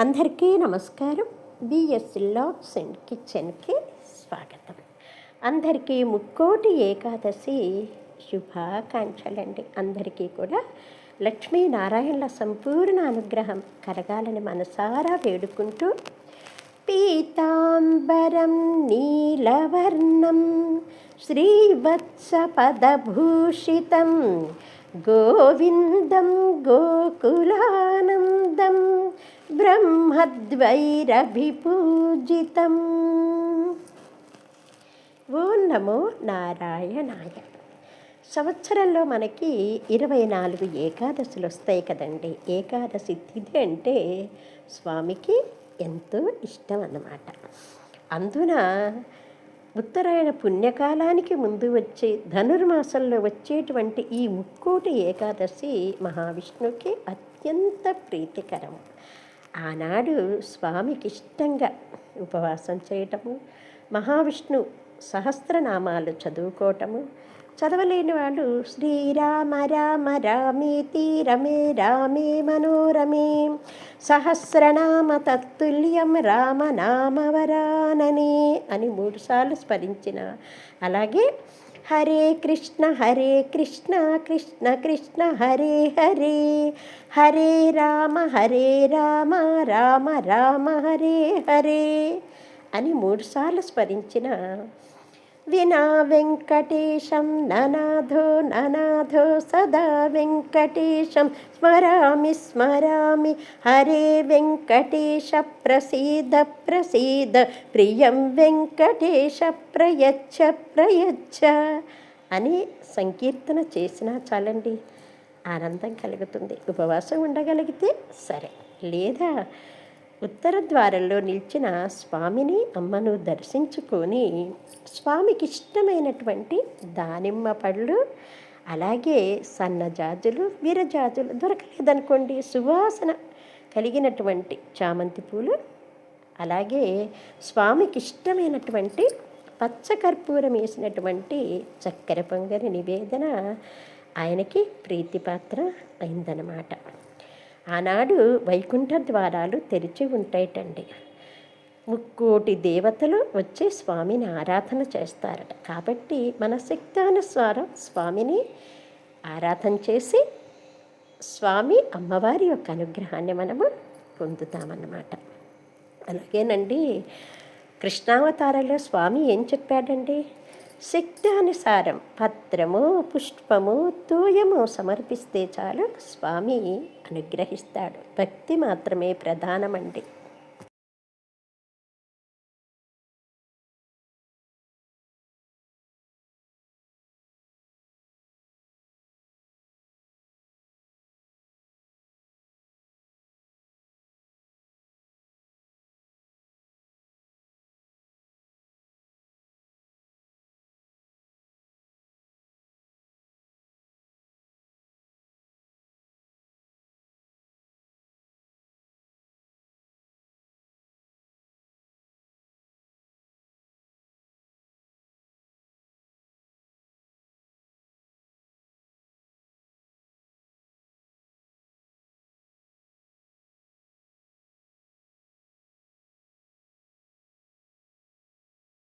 అందరికీ నమస్కారం. BSc logs and కిచెన్కి స్వాగతం. అందరికీ ముక్కోటి ఏకాదశి శుభాకాంక్షలండి. అందరికీ కూడా లక్ష్మీనారాయణల సంపూర్ణ అనుగ్రహం కలగాలని మనసారా వేడుకుంటూ, పీతాంబరం నీలవర్ణం శ్రీవత్సపదభూషితం గోవిందం గోకులానందం బ్రహ్మద్వైరభిపూజితం. ఓం నమో నారాయణాయ. సంవత్సరంలో మనకి 24 ఏకాదశులు వస్తాయి కదండి. ఏకాదశి తిథి అంటే స్వామికి ఎంతో ఇష్టం అన్నమాట. అందున ఉత్తరాయణ పుణ్యకాలానికి ముందు వచ్చే ధనుర్మాసంలో వచ్చేటువంటి ఈ ముక్కోటి ఏకాదశి మహావిష్ణువుకి అత్యంత ప్రీతికరం. ఆనాడు స్వామికి ఇష్టంగా ఉపవాసం చేయటము, మహావిష్ణు సహస్రనామాలు చదువుకోవటము, చదవలేని వాళ్ళు శ్రీరామ రామ రామేతి రమే రామే మనోరమే సహస్రనామ తత్తుల్యం రామనామవరాననే అని 3 సార్లు స్మరించిన, అలాగే హరే కృష్ణ కృష్ణ కృష్ణ హరే హరే హరే రామ రామ రామ హరే హరే అని 3 సార్లు స్మరించిన, వినా వెంకటేశం ననాథో సదా వెంకటేశం స్మరామి హరే వెంకటేశ ప్రసీద ప్రియం వెంకటేశ ప్రయచ్చ అని సంకీర్తన చేసినా చాలండి, ఆనందం కలుగుతుంది. ఉపవాసం ఉండగలిగితే సరే, లేదా ఉత్తర ద్వారంలో నిలిచిన స్వామిని అమ్మను దర్శించుకొని స్వామికి ఇష్టమైనటువంటి దానిమ్మ పళ్ళు, అలాగే సన్నజాజులు వీరజాజులు దొరకలేదనుకోండి, సువాసన కలిగినటువంటి చామంతి పూలు, అలాగే స్వామికి ఇష్టమైనటువంటి పచ్చకర్పూరం వేసినటువంటి చక్కెర పొంగలి నివేదన ఆయనకి ప్రీతిపాత్ర అయిందనమాట. ఆనాడు వైకుంఠ ద్వారాలు తెరిచి ఉంటాయటండి. ముక్కోటి దేవతలు వచ్చి స్వామిని ఆరాధన చేస్తారట. కాబట్టి మన శక్తానుసారం స్వామిని ఆరాధన చేసి స్వామి అమ్మవారి యొక్క అనుగ్రహాన్ని మనము పొందుతామన్నమాట. అలాగేనండి, కృష్ణావతారంలో స్వామి ఏం చెప్పాడండి? శక్తానుసారం పత్రము పుష్పము తోయము సమర్పిస్తే చాలు స్వామి అనుగ్రహిస్తాడు. భక్తి మాత్రమే ప్రధానమండి.